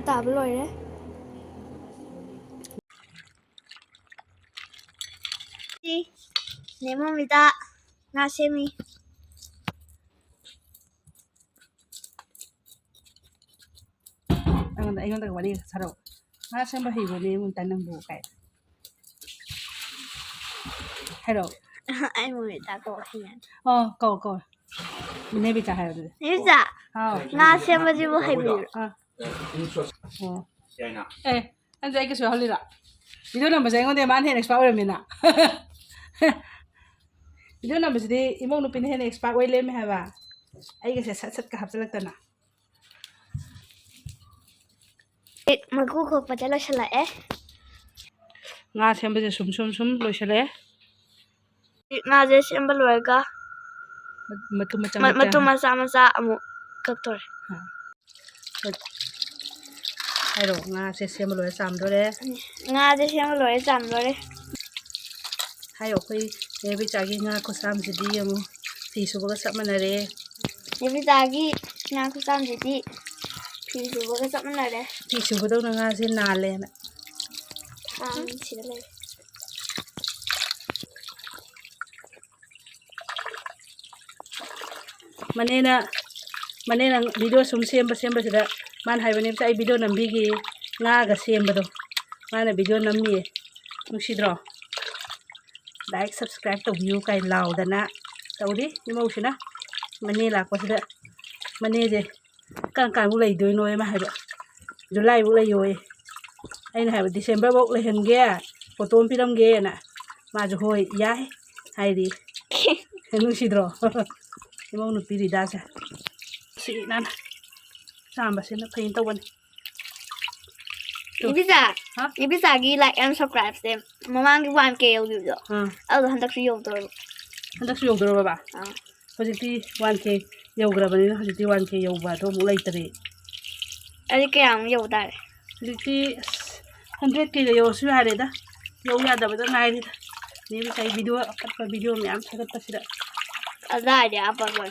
Ataoba loire. Nemomida ngasemi. Anh còn đi sao đâu? Má xem bao nhiêu đi muốn tan nâng bù cái. Hay đâu? Anh muốn ta có hiền. Cầu. Mình nên bị trả hay rồi. Bây giờ. Ngasemi gì muốn hay bị. Ê, anh dạy cái số hơi lạ. Video nào mà dạy con thì bạn hết expert rồi mình à? Video nào mà dạy imong nupin hết expert quay lên hay ba? Ay cái sẽ sát cái hấp dẫn lắm na. Magkuko pa dyan siya lae. Nga xem bây giờ sum lôi xe lẽ. Nga dyan siya balwarga. Matuma-sama amo kaktor. Hay rồi, nga sẽ xem lôi sam đó đấy. Nga dyan siya balwarga sam đó đấy. Hay rồi, khi bây giờ nga có sam gì đi amo thì số bữa sắp mà này. Bây giờ nga có sam gì đi. Thì số bữa sắp mà này. Thì số bữa đâu nga sẽ nà lên. Chỉ là lên. Manena video sum xem sida man hai bani sai video nambi gi nga ga xem bado mana video nammi nungshidro like subscribe to view kai law dana tawdi emotion mane la ko sida mane je kan bu lei doi noi ma hai ba July bu lei yoi ai na hai ba December bu lei hen ge photo piram ge na ma jo hoi ya hai di nungshidro imong nu piri da sa si nan samba sin pain to one Ibisa gi like and subscribe them mamang gi 1k yo ado handak su yo dor ba hojiti 1k yo gra bani hojiti 1k yo ba to mu lai tare ari ke am yo dare hojiti 100k yo su ha re da yo ya da ba da nai ri ni bi sai video me am sagat pasida ada dia apa boy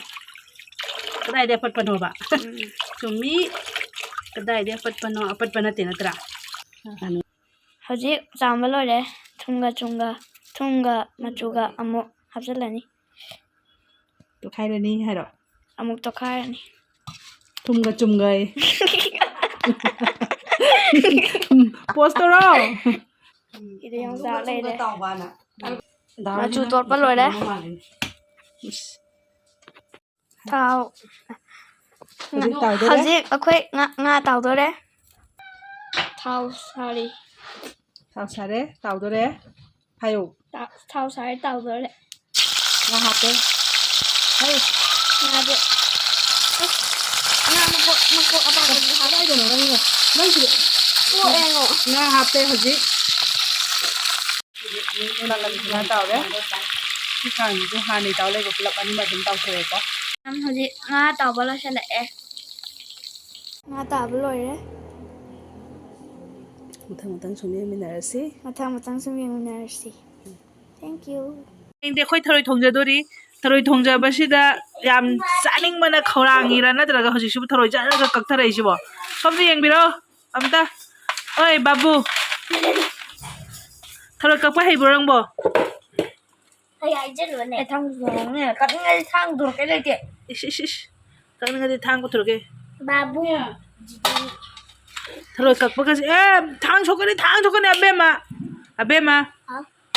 kadai dia pat pano ba sumi kadai dia pat pano apat panate na tra anu haji samalo le thunga machuga amu hapsalani to khai le ni hai ro amuk to kharani thunga chumgai postoro ide yang sa le de Ataoba na machu tor pa lo de tao haji akhoi nga tao do de tao sari tao do re hayo tao sari tao do de nga hape hay nga de nga mako apa ko ha dai do no nang ji ko engo nga hape hoji ni na nga tao de kan ju ha ni tao le ko plap ani ma din tao thoi ko nam haji nga tao bala shala e nga tao loire mutang sumi minarasi matang sumi minarasi thank you inde khoi tharoi thongja basida yam chaning mana khorang ira natraga hoji sub tharoi ja ga kak tharai sibo somni yengbiro amta oi babu tharoi kak pa heibro rangbo hay ai jet luôn này thang xuống này cắt ngay thang được cái này kìa cắt ngay thang có được cái babu tharoi kak pa kasi thang chokani abe ma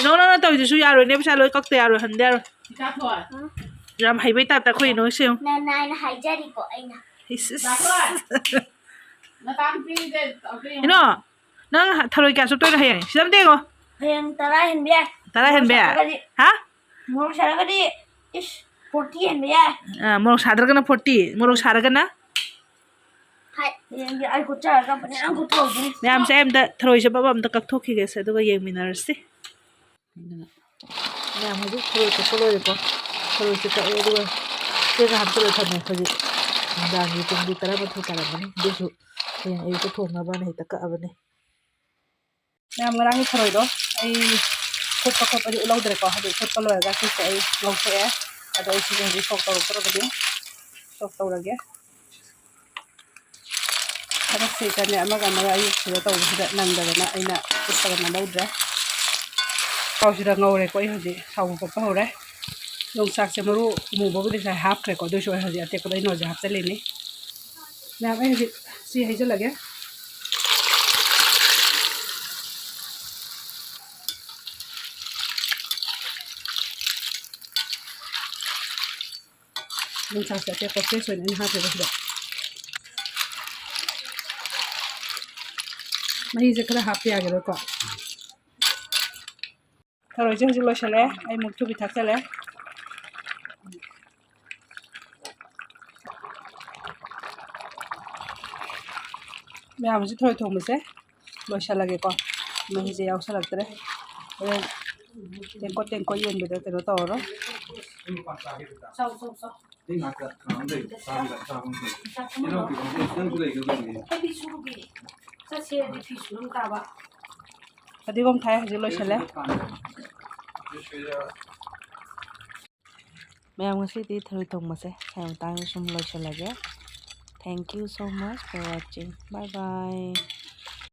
no tao ji su ya rồi ne psa loi kak te ya rồi han der ram hai bai ta ta khoi no se này là hay jet đi của anh à ino nang tharoi ka su to hai sim de go hiện tarai hiện bia ha morok sara cái đi 40 hiện bia morok sadar kana 40 morok sara kana hay hiện ai cũng chờ các bạn ăn cũng thôi Ma'am sa em da tharoi sa babam da kak thoki ge sa do ga yeng minarsi Ma'am hoji tharoi ko polo ko tharoi sa ka e do ke ga hapto tha ne hoji da ni tum di tara ba thu tara bani desu ye ai ko thonga ba ne ta ka abane Ma'am ngarang ni tharoi do ai khot pa pa di ulau dre ko hadi khot pa lo ga si sai lo se ada isi ni sok taw ko ba di sok taw lagi ꯊꯕꯛꯁꯤ ꯀꯟꯅ ꯑꯃꯒ ꯑꯌꯨꯛꯁꯤꯗ ꯇꯧꯕꯁꯤꯗ ꯅꯪꯗꯗꯅ ꯑꯩꯅ ꯎꯠꯄꯒ ꯅꯪꯍꯧꯗ꯭ꯔꯦ ꯊꯥꯎꯁꯤꯗ ꯉꯧꯔꯦꯀꯣ ꯑꯩ ꯍꯧꯖꯤꯛ ꯊꯥꯎ ꯄꯠꯄ ꯍꯧꯔꯦ ꯌꯣꯡꯆꯥꯛꯁꯦ ꯃꯔꯨ ꯑꯃꯨꯕꯕꯨꯗꯤ ꯉꯁꯥꯏ ꯍꯥꯞꯈ꯭ꯔꯦꯀꯣ ꯑꯗꯨꯏꯁꯨ ꯑꯩ ꯍꯧꯖꯤꯛ ꯑꯇꯦꯛꯄꯗ ꯑꯩꯅ ꯍꯧꯖꯤꯛ ꯍꯥꯞꯆꯤꯜꯂꯤꯅꯤ ꯃꯌꯥꯝ ꯑꯩ ꯍꯧꯖꯤꯛ ꯁꯤ ꯍꯩꯖꯤꯜꯂꯒꯦ ꯌꯣꯡꯆꯥꯛꯁꯦ ꯑꯇꯦꯛꯄ ꯐ꯭ꯔꯦꯁ ꯑꯣꯏꯅ ꯑꯩꯅ ꯍꯥꯞꯄꯦꯕ ꯁꯤꯗ ꯃꯍꯤꯁꯦ ꯈꯔ ꯍꯥꯞꯄ ꯌꯥꯒꯦꯔꯀꯣ ꯊꯔꯣꯏꯁꯦ ꯍꯧꯖꯤꯛ ꯂꯣꯏꯁꯤꯜꯂꯦ ꯑꯩ ꯃꯨꯛꯊꯨꯕꯤ ꯊꯥꯛꯆꯜꯂꯦ ꯃꯌꯥꯝ ꯍꯧꯖꯤꯛ ꯊꯔꯣꯏ ꯊꯣꯡꯕꯁꯦ ꯂꯣꯏꯁꯤꯜꯂꯒꯦꯀꯣ ꯃꯍꯤꯁꯦ ꯌꯥꯎꯁꯜꯂꯛꯇ꯭ꯔꯦ ꯍꯣꯔꯦꯟ ꯇꯦꯡꯀꯣꯠ ꯌꯦꯟꯕꯗ ꯀꯩꯅꯣ ꯇꯧꯔꯔꯣꯏ ꯐꯗꯤꯒꯣꯝ ꯊꯥꯏ ꯍꯧꯖꯤꯛ ꯂꯣꯏꯁꯤꯜꯂꯦ ꯃꯌꯥꯝ ꯉꯁꯤꯗꯤ ꯊꯔꯣꯏ ꯊꯣꯡꯕꯁꯦ ꯁꯥꯏ ꯃꯇꯥꯡꯗ ꯁꯨꯝ ꯂꯣꯏꯁꯤꯜꯂꯒꯦ thank you so much for watching bye by